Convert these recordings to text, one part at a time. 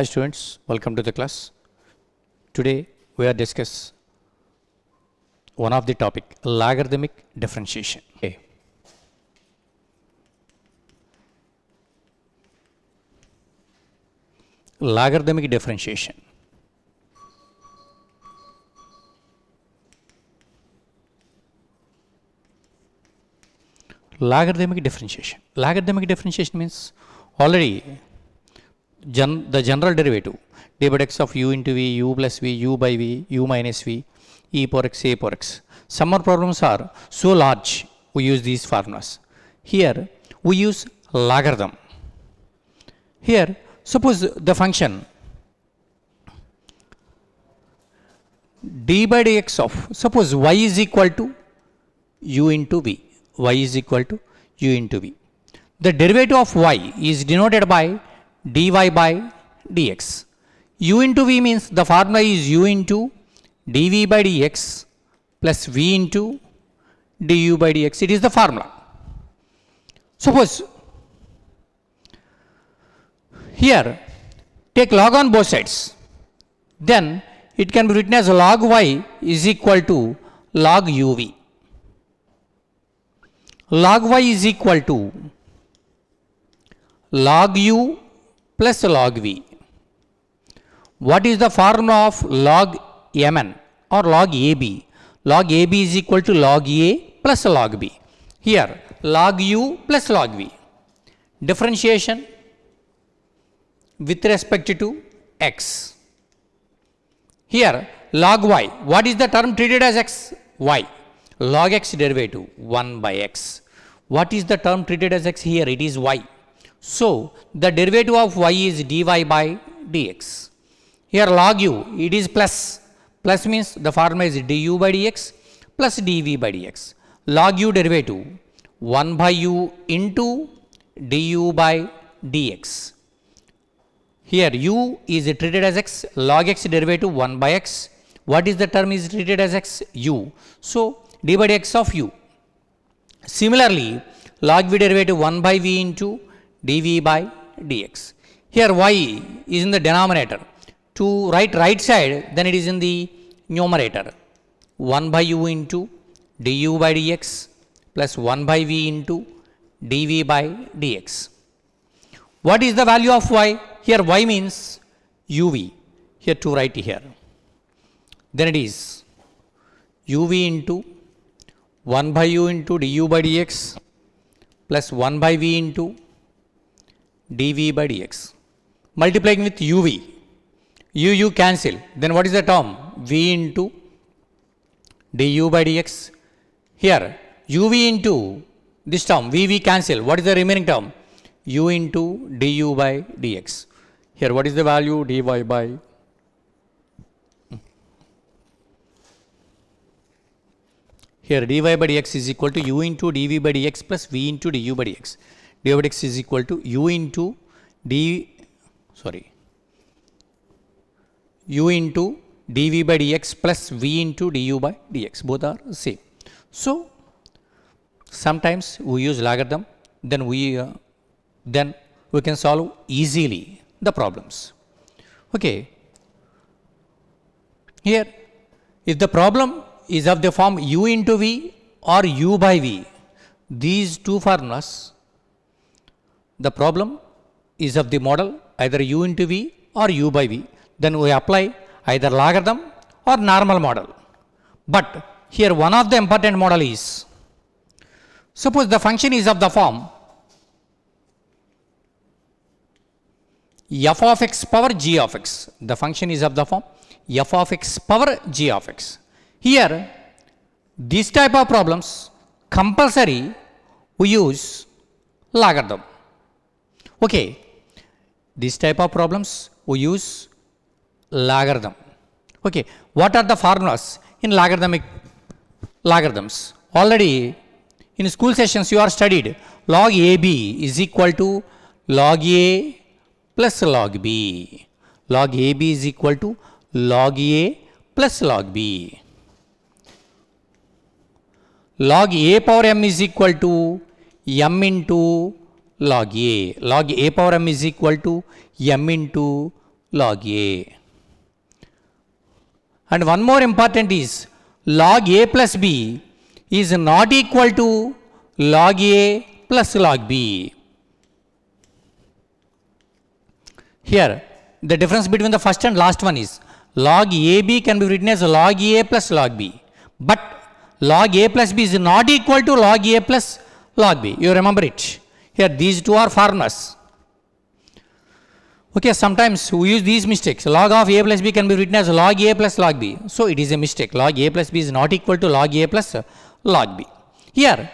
Hi students, welcome to the class. Today we are discuss one of the topic, logarithmic differentiation. Okay. Logarithmic differentiation. Logarithmic differentiation. Logarithmic differentiation means already the general derivative d by x of u into v, u plus v, u by v, u minus v, e power x, a power x. Some more problems are so large, we use these formulas. Here we use logarithm. Here suppose the function d by dx of, suppose y is equal to u into v, y is equal to u into v. The derivative of y is denoted by dy by dx. U into v means the formula is u into dv by dx plus v into du by dx. It is the formula. Suppose here take log on both sides, then it can be written as log y is equal to log uv. Log y is equal to log u plus log v. What is the formula of log mn or log ab? Log ab is equal to log a plus log b. Here log u plus log v. Differentiation with respect to x. Here log y, what is the term treated as x? Y. Log x derivative 1 by x. What is the term treated as x here? It is y. So the derivative of y is dy by dx. Here log u, it is plus. Plus means the formula is du by dx plus dv by dx. Log u derivative 1 by u into du by dx. Here u is treated as x, log x derivative 1 by x. What is the term is treated as x? U. So d by dx of u. Similarly, log v derivative 1 by v into dv by dx. Here y is in the denominator. To write right side, then it is in the numerator. 1 by u into du by dx plus 1 by v into dv by dx. What is the value of y? Here y means uv. Here to write here. Then it is uv into 1 by u into du by dx plus 1 by v into dv by dx. Multiplying with uv. U cancel. Then what is the term? V into du by dx. Here uv into this term v cancel. What is the remaining term? U into du by dx. Here what is the value? Dy by here dy by dx is equal to u into dv by dx plus v into du by dx. Du by dx is equal to u into u into dv by dx plus v into du by dx. Both are same. So sometimes we use logarithm, then we can solve easily the problems. Okay. Here if the problem is of the form u into v or u by v, these two formulas, the problem is of the model either u into v or u by v, then we apply either logarithm or normal model. But here one of the important model is, suppose the function is of the form f of x power g of x. The function is of the form f of x power g of x. Here this type of problems compulsory we use logarithm. Okay, this type of problems we use logarithm. Okay, what are the formulas in logarithms? Already in school sessions you are studied log ab is equal to log a plus log b. Log ab is equal to log a plus log b. Log a power m is equal to m into log a. Log a power m is equal to m into log A. And one more important is log A plus B is not equal to log A plus log B. Here, the difference between the first and last one is log AB can be written as log A plus log B. But log A plus B is not equal to log A plus log B. You remember it. Here, these two are formulas. Okay, sometimes we use these mistakes. Log of A plus B can be written as log A plus log B. So, it is a mistake. Log A plus B is not equal to log A plus log B. Here,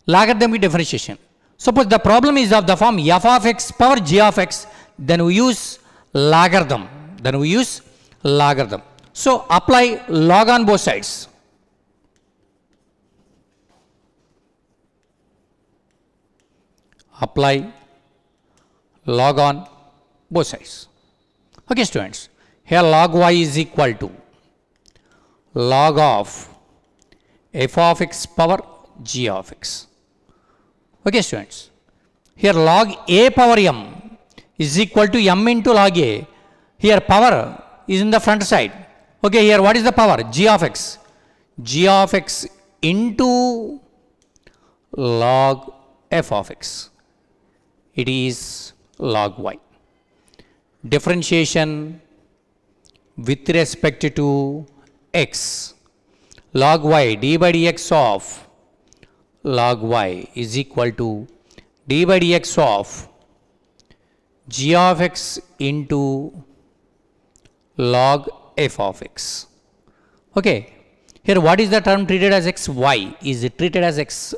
logarithmic differentiation. Suppose the problem is of the form f of x power g of x, then we use logarithm. So, apply log on both sides. Apply log on both sides. Okay, students. Here log y is equal to log of f of x power g of x. Okay, students. Here log a power m is equal to m into log a. Here power is in the front side. Okay, here what is the power? G of x. G of x into log f of x. It is log y. Differentiation with respect to x. Log y d by dx of log y is equal to d by dx of g of x into log f of x. Okay. Here what is the term treated as x? Y is treated as x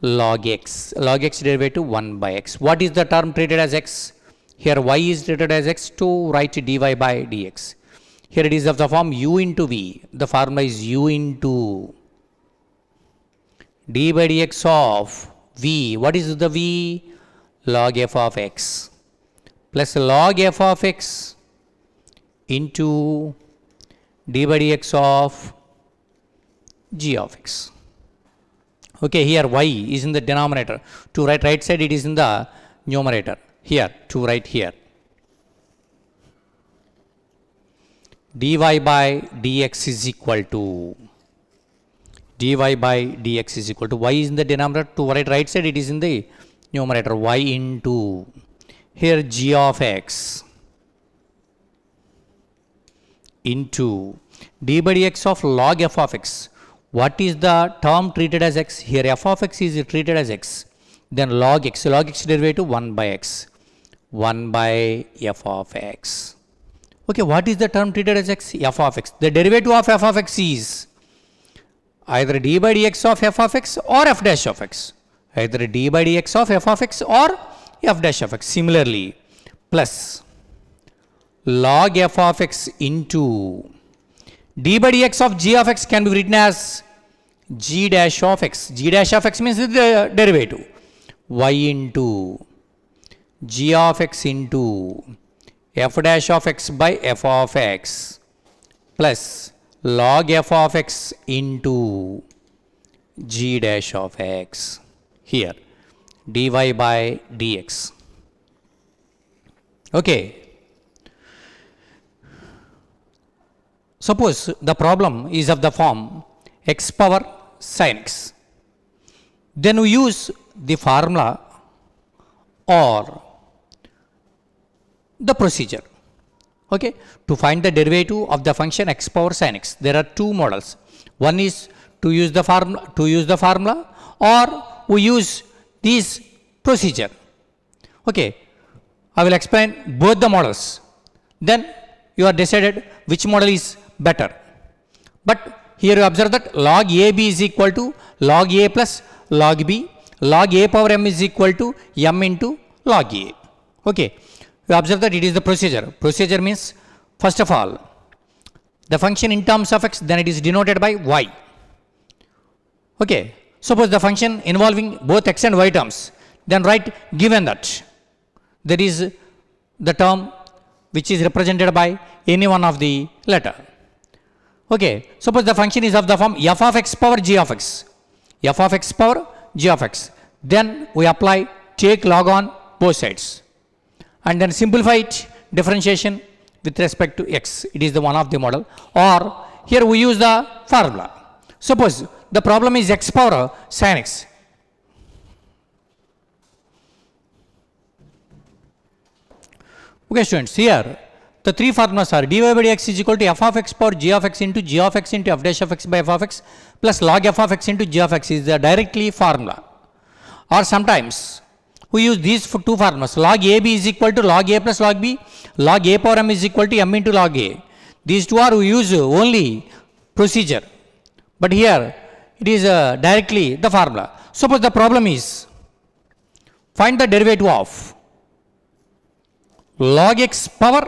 log x. Log x derivative 1 by x. What is the term treated as x? Here y is treated as x, to write dy by dx. Here it is of the form u into v. The formula is u into d by dx of v. What is the v? Log f of x plus log f of x into d by dx of g of x. Okay, here y is in the denominator. To write right side, it is in the numerator. Here, to write here. dy by dx is equal to y is in the denominator. To write right side, it is in the numerator. Y into here g of x into d by dx of log f of x. What is the term treated as x? Here f of x is treated as x. Then log x derivative 1 by x. 1 by f of x. Okay, what is the term treated as x? F of x. The derivative of f of x is either d by dx of f of x or f dash of x. Either d by dx of f of x or f dash of x. Similarly, plus log f of x into d by dx of g of x can be written as g dash of x. G dash of x means the derivative. Y into g of x into f dash of x by f of x plus log f of x into g dash of x. Here dy by dx. Okay. Suppose the problem is of the form x power sin x. Then we use the formula or the procedure. Okay, to find the derivative of the function x power sin x, there are two models. One is to use the formula, or we use this procedure. Okay, I will explain both the models. Then you are decided which model is better. But here you observe that log AB is equal to log A plus log B. Log A power m is equal to m into log A. Okay. You observe that it is the procedure. Procedure means, first of all, the function in terms of x, then it is denoted by y. Okay. Suppose the function involving both x and y terms, then write given that there is the term which is represented by any one of the letter. Okay. Suppose the function is of the form f of x power g of x. F of x power g of x. Then we apply take log on both sides. And then simplify it, differentiation with respect to x. It is the one of the model. Or here we use the formula. Suppose the problem is x power sin x. Okay, students, here the three formulas are dy by dx is equal to f of x power g of x into f dash of x by f of x plus log f of x into g of x is the directly formula. Or sometimes we use these two formulas. Log AB is equal to log A plus log B. Log A power m is equal to m into log A. These two are we use only procedure. But here it is directly the formula. Suppose the problem is find the derivative of log x power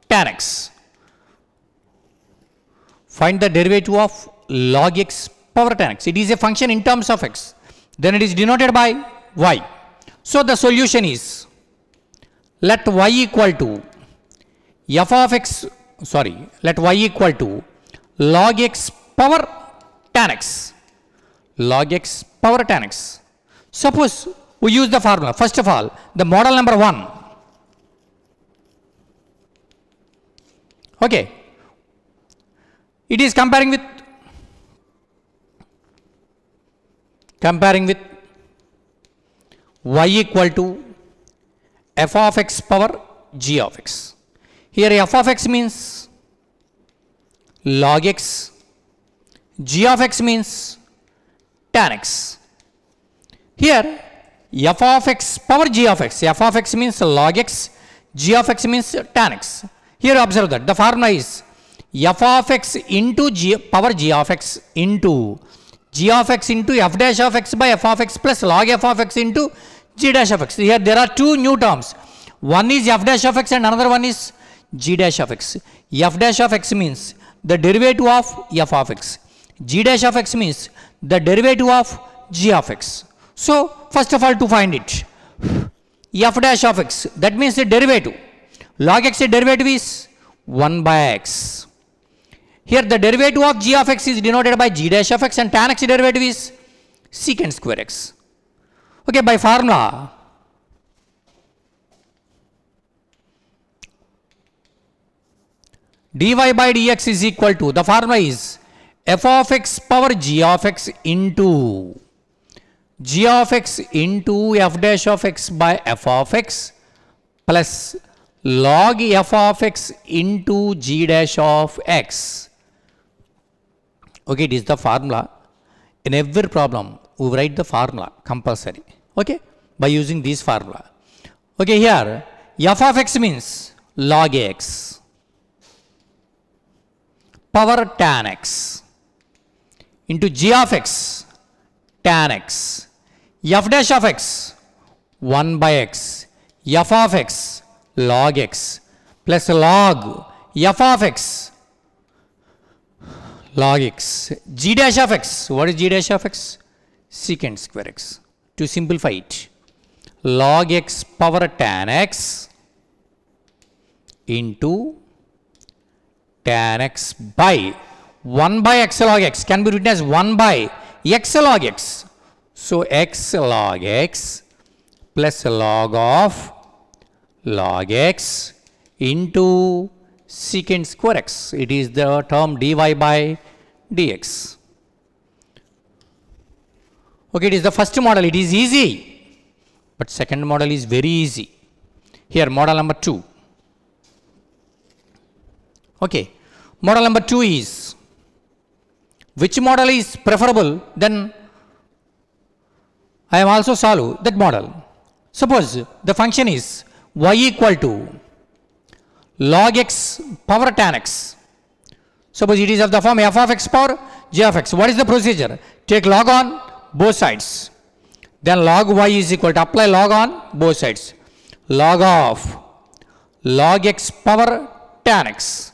tan x. Find the derivative of log x power tan x. It is a function in terms of x. Then it is denoted by y. So the solution is, let y equal to f of x, let y equal to log x power tan x. Log x power tan x. Suppose we use the formula. First of all, the model number 1. Okay. It is comparing with y equal to f of x power g of x. Here f of x means log x, g of x means tan x. Here f of x power g of x, f of x means log x, g of x means tan x. Here observe that the formula is f of x into g power g of x into g of x into f dash of x by f of x plus log f of x into g dash of x. Here there are two new terms. One is f dash of x and another one is g dash of x. F dash of x means the derivative of f of x. G dash of x means the derivative of g of x. So first of all, to find it, f dash of x, that means the derivative. Log x derivative is 1 by x. Here the derivative of g of x is denoted by g dash of x and tan x derivative is secant square x. Okay, by formula, dy by dx is equal to, the formula is f of x power g of x into f dash of x by f of x plus log f of x into g dash of x. Okay, it is the formula. In every problem, we write the formula compulsory. Okay, by using this formula. Okay, here f of x means log x power tan x into g of x tan x, f dash of x 1 by x, f of x log x plus log f of x log x, g dash of x. What is g dash of x? Secant square x. To simplify it, log x power tan x into tan x by 1 by x log x can be written as 1 by x log x. So x log x plus log of log x into secant square x. It is the term dy by dx. Okay, it is the first model. It is easy, but second model is very easy. Here model number 2. Okay, model number 2 is, which model is preferable, then I have also solved that model. Suppose the function is y equal to log x power tan x. Suppose it is of the form f of x power g of x. What is the procedure? Take log on both sides. Then log y is equal to, apply log on both sides. Log of log x power tan x.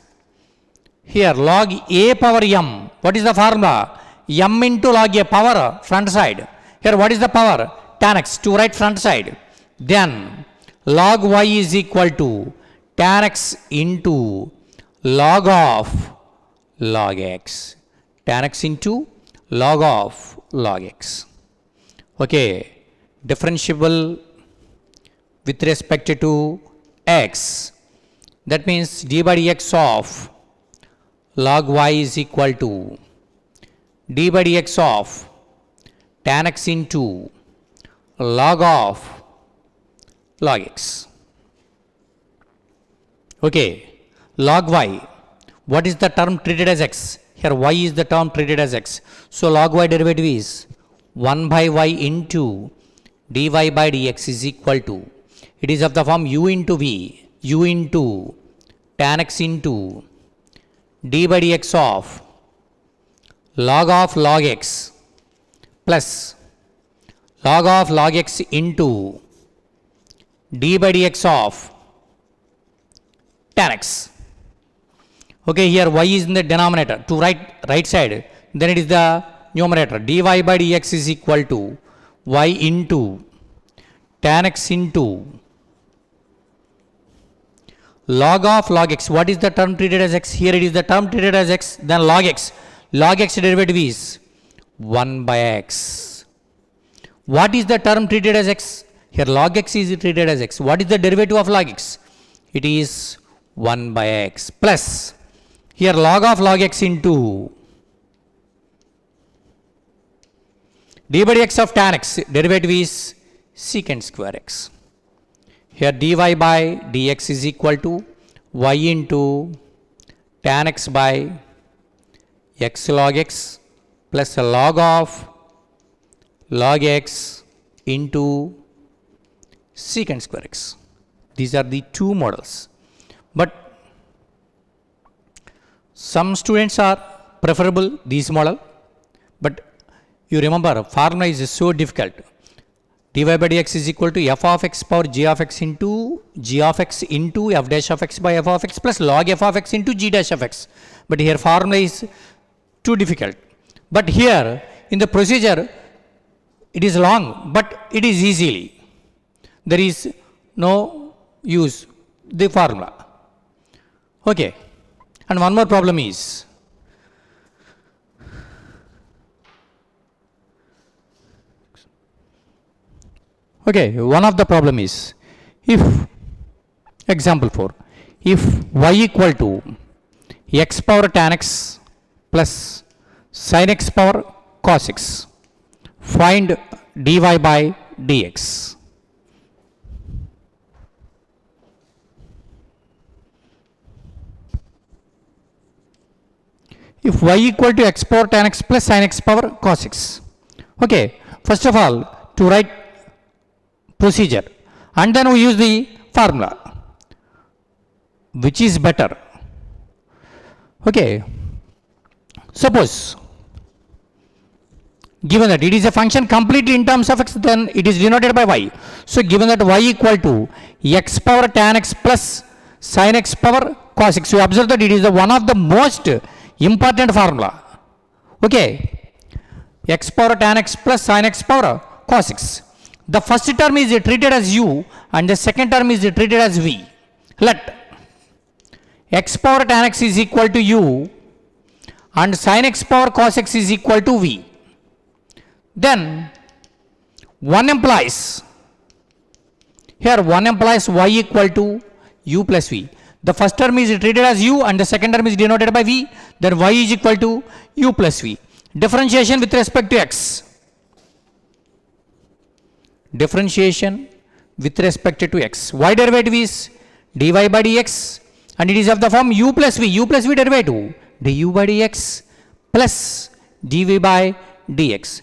Here log a power m. What is the formula? M into log a, power front side. Here what is the power? Tan x, to right front side. Then log y is equal to tan x into log of log x. Tan x into log of log x. Okay, differentiable with respect to x. That means d by dx of log y is equal to d by dx of tan x into log of log x. Okay, log y, what is the term treated as x? Here y is the term treated as x. So log y derivative is 1 by y into dy by dx is equal to, it is of the form u into v, u into tan x into d by dx of log x plus log of log x into d by dx of tan x. Okay, here y is in the denominator to right side, then it is the numerator. dy by dx is equal to y into tan x into log of log x. What is the term treated as x? Here it is the term treated as x, then log x. Log x derivative is 1 by x. What is the term treated as x? Here log x is treated as x. What is the derivative of log x? It is 1 by x plus here log of log x into d by dx of tan x, derivative is secant square x. Here dy by dx is equal to y into tan x by x log x plus a log of log x into secant square x. These are the two models. But some students are preferable this model, but you remember formula is so difficult. dy by dx is equal to f of x power g of x into g of x into f dash of x by f of x plus log f of x into g dash of x. But here formula is too difficult. But here in the procedure it is long, but it is easily. There is no use the formula. Okay. And one more problem is, okay, one of the problem is, if, example 4, if y equal to x power tan x plus sin x power cos x, find dy by dx. If y equal to x power tan x plus sin x power cos x. Okay, first of all, to write procedure and then we use the formula. Which is better? Okay, suppose given that it is a function completely in terms of x, then it is denoted by y. So given that y equal to x power tan x plus sin x power cos x, you observe that it is the one of the most important formula. Okay, x power tan x plus sin x power cos x. The first term is treated as u and the second term is treated as v. Let x power tan x is equal to u and sin x power cos x is equal to v. Then one implies, here one implies y equal to u plus v. The first term is treated as u and the second term is denoted by v, then y is equal to u plus v. Differentiation with respect to x. Differentiation with respect to x. Y derivative is dy by dx and it is of the form u plus v. U plus v derivative du by dx plus dv by dx.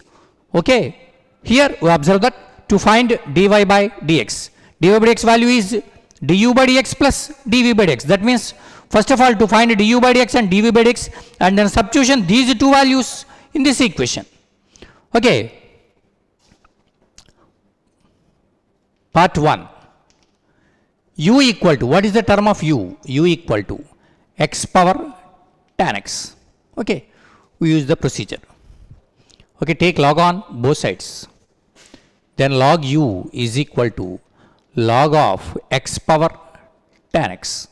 Okay, here we observe that to find dy by dx, dy by dx value is du by dx plus dv by dx. That means first of all to find du by dx and dv by dx and then substitution these two values in this equation. Okay, part 1, u equal to, what is the term of u? U equal to x power tan x. Okay, we use the procedure. Okay, take log on both sides, then log u is equal to log of x power tan x.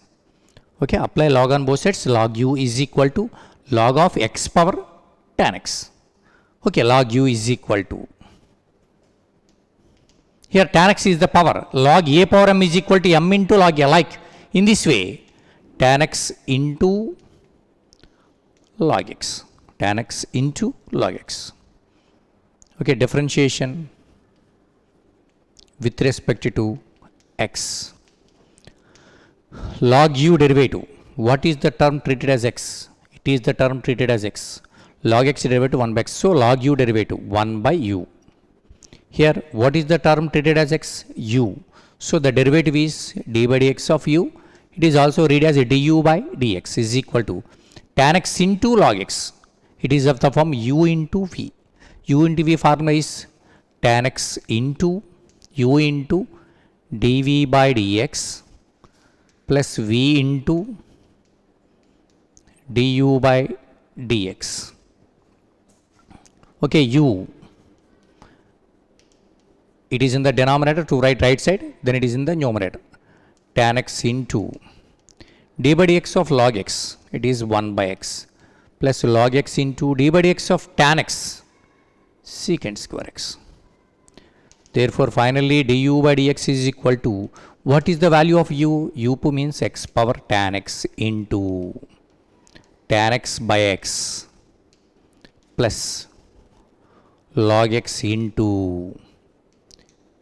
Okay, apply log on both sides, log u is equal to log of x power tan x. Okay, log u is equal to, here tan x is the power, log a power m is equal to m into log a, like in this way tan x into log x. Tan x into log x. Okay, differentiation with respect to x. Log u derivative. What is the term treated as x? It is the term treated as x. Log x derivative 1 by x. So log u derivative 1 by u. Here, what is the term treated as x? U. So the derivative is d by dx of u. It is also read as du by dx is equal to tan x into log x. It is of the form u into v. U into v formula is tan x into u into dv by dx plus v into du by dx. Okay, u, it is in the denominator to write right side, then it is in the numerator. Tan x into d by dx of log x, it is 1 by x, plus log x into d by dx of tan x, secant square x. Therefore, finally, du by dx is equal to, what is the value of u? U means x power tan x into tan x by x plus log x into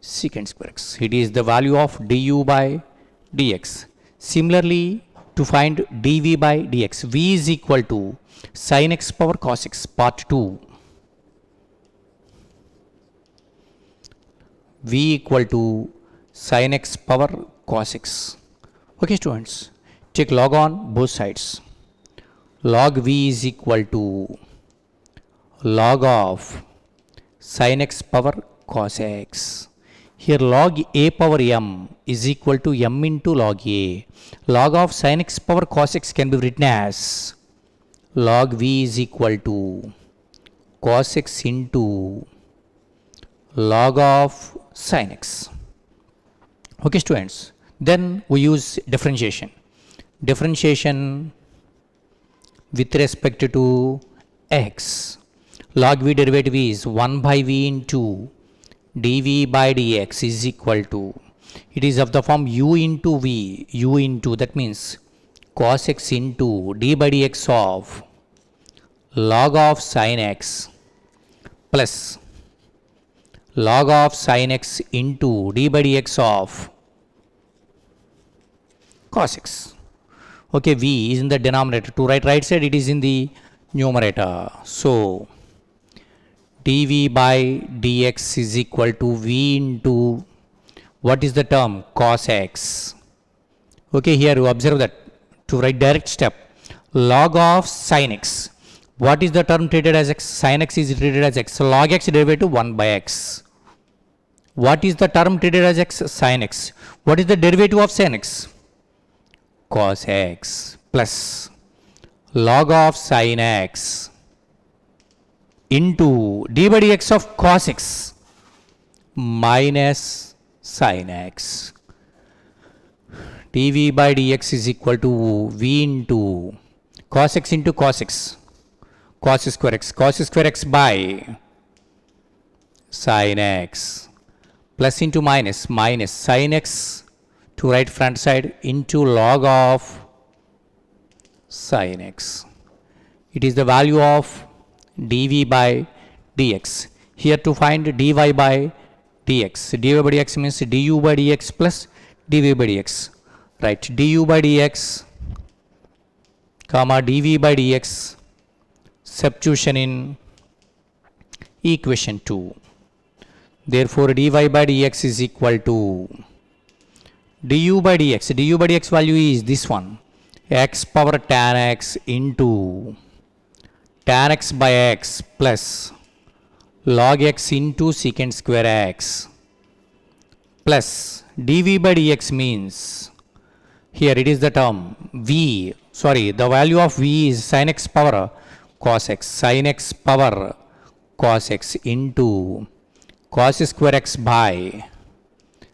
secant square x. It is the value of du by dx. Similarly, to find dv by dx, v is equal to sin x power cos x, part 2. V equal to sin x power cos x. Okay, students, take log on both sides. Log v is equal to log of sin x power cos x. Here log a power m is equal to m into log a. Log of sin x power cos x can be written as log v is equal to cos x into log of sin x. Okay, students, then we use differentiation. Differentiation with respect to x. Log v derivative is 1 by v into dv by dx is equal to, it is of the form u into v, u into, that means cos x into d by dx of log of sin x plus log of sin x into d by dx of cos x. Okay, v is in the denominator. To write right side, it is in the numerator. So, dv by dx is equal to v into, what is the term? Cos x. Okay, here you observe that. To write direct step, log of sin x. What is the term treated as x? Sin x is treated as x. So, log x derivative 1 by x. What is the term treated as x? Sin x. What is the derivative of sin x? Cos x plus log of sin x into d by dx of cos x minus sin x. dv by dx is equal to v into cos x into cos x, cos square x by sin x plus into minus sin x to right front side into log of sin x. It is the value of dv by dx. Here to find dy by dx. dy by dx means du by dx plus dv by dx. Right, du by dx comma dv by dx, substitution in equation 2. Therefore, dy by dx is equal to du by dx. Du by dx value is this one, x power tan x into tan x by x plus log x into secant square x plus dv by dx means, here it is the term v, the value of v is sin x power cos x, sin x power cos x into cos square x by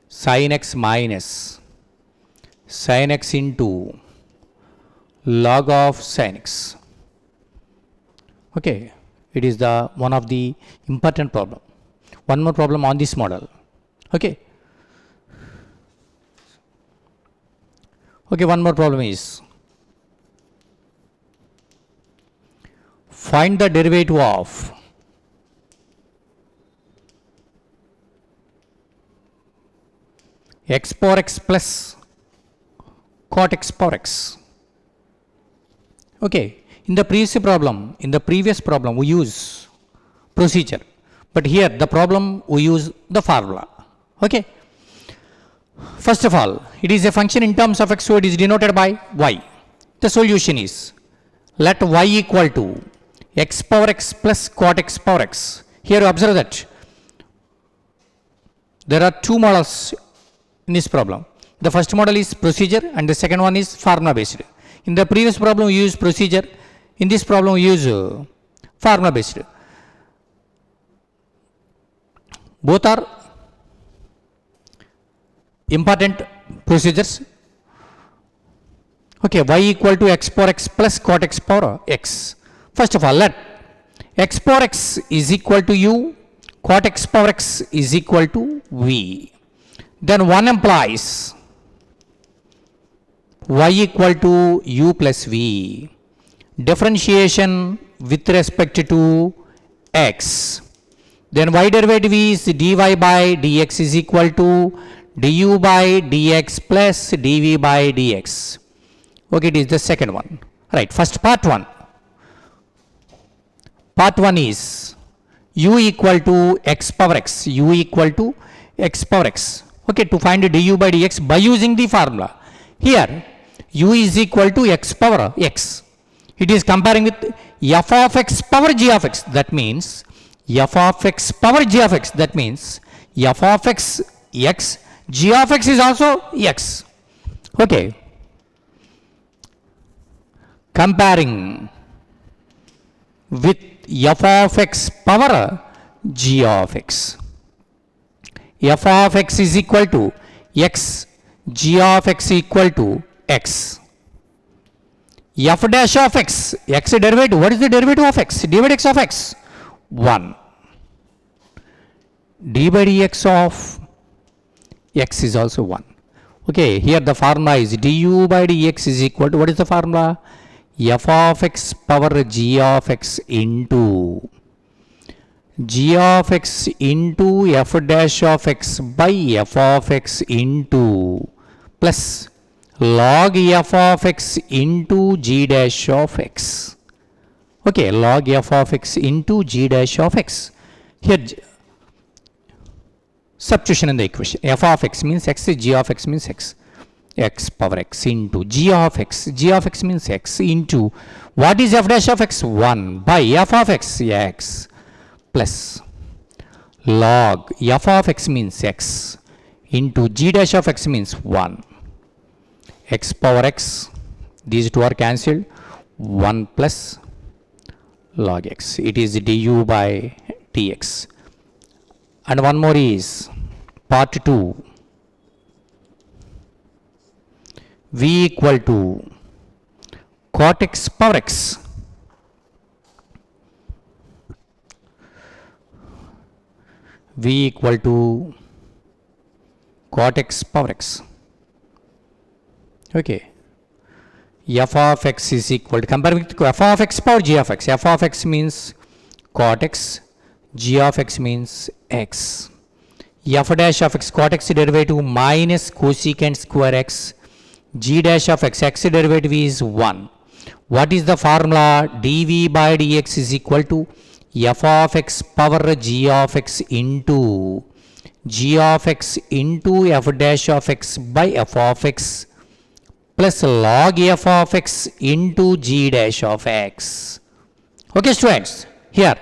sin x minus sin x into log of sin x. Okay, it is the one of the important problem. One more problem on this model. Okay. Okay, one more problem is find the derivative of x power x plus cot x power x. Okay, in the previous problem we use procedure, but here the problem we use the formula. Okay, first of all, it is a function in terms of x, so it is denoted by y. The solution is, let y equal to x power x plus cot x power x. Here observe that there are two models in this problem. The first model is procedure and the second one is formula based. In the previous problem we use procedure, in this problem we use formula based. Both are important procedures. Okay, y equal to x power x plus cot x power x. First of all, let x power x is equal to u, cot x power x is equal to v. Then one implies y equal to u plus v. Differentiation with respect to x. Then y derivative is dy by dx is equal to du by dx plus dv by dx. Okay, it is the second one. Right, first part one. Part one is u equal to x power x. U equal to x power x. Okay, to find du by dx by using the formula. Here, u is equal to x power x. It is comparing with f of x power g of x. That means f of x power g of x. That means f of x x, g of x is also x. Okay. Comparing with f of x power g of x. F of x is equal to x, g of x equal to x. F dash of x, x derivative, what is the derivative of x? d by dx of x, 1. D by dx of x is also 1. Okay, here the formula is du by dx is equal to, what is the formula? F of x power g of x into g of x into f dash of x by f of x into plus log f of x into g dash of x. Okay, log f of x into g dash of x. Here substitution in the equation. F of x means x, g of x means x. X power x into g of x. G of x means x into, what is f dash of x? 1 by f of x, x plus log f of x means x into g dash of x means 1. X power x, these two are cancelled, 1 plus log x. It is du by dx. And one more is part 2. V equal to cot x power x. V equal to cot x power x. Okay. F of x is equal to, compare with f of x power g of x. F of x means cot x, g of x means x. F dash of x, cot x derivative minus cosecant square x, g dash of x, x derivative is 1. What is the formula? dv by dx is equal to f of x power g of x into g of x into f dash of x by f of x plus log f of x into g dash of x. Okay, students, here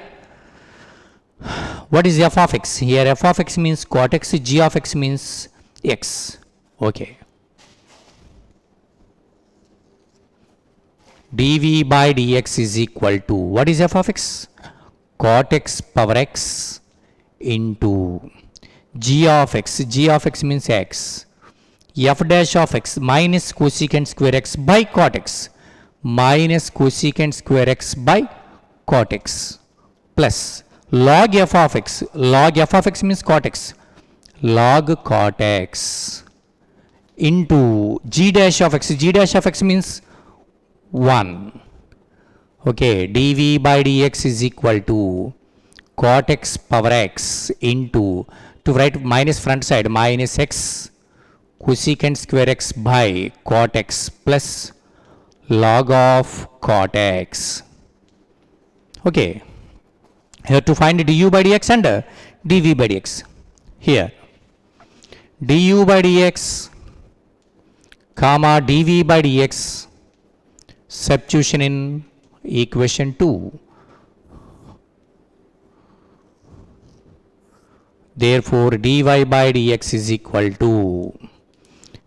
what is f of x? Here f of x means cot x, g of x means x. Okay. dv by dx is equal to, what is f of x? Cot x power x into g of x. G of x means x. F dash of x minus cosecant square x by cot x minus cosecant square x by cot x plus log f of x. Log f of x means cot x. Log cot x into g dash of x. G dash of x means 1 Okay, dv by dx is equal to cot x power x into, to write minus front side, minus x cosecant square x by cot x plus log of cot x. Okay, here to find du by dx and dv by dx. Here du by dx comma dv by dx, substitution in equation 2. Therefore, dy by dx is equal to,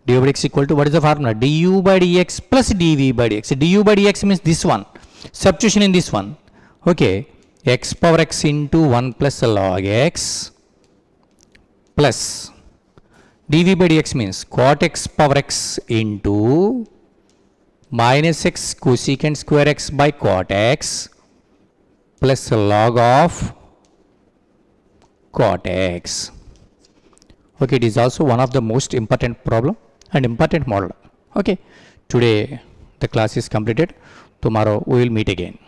dy by dx equal to, what is the formula? Du by dx plus dv by dx. Du by dx means this one, substitution in this one. Okay, x power x into 1 plus log x plus dv by dx means cot x power x into minus x cosecant square x by cot x plus log of cot x. Okay, it is also one of the most important problem and important model. Okay, today the class is completed. Tomorrow we will meet again.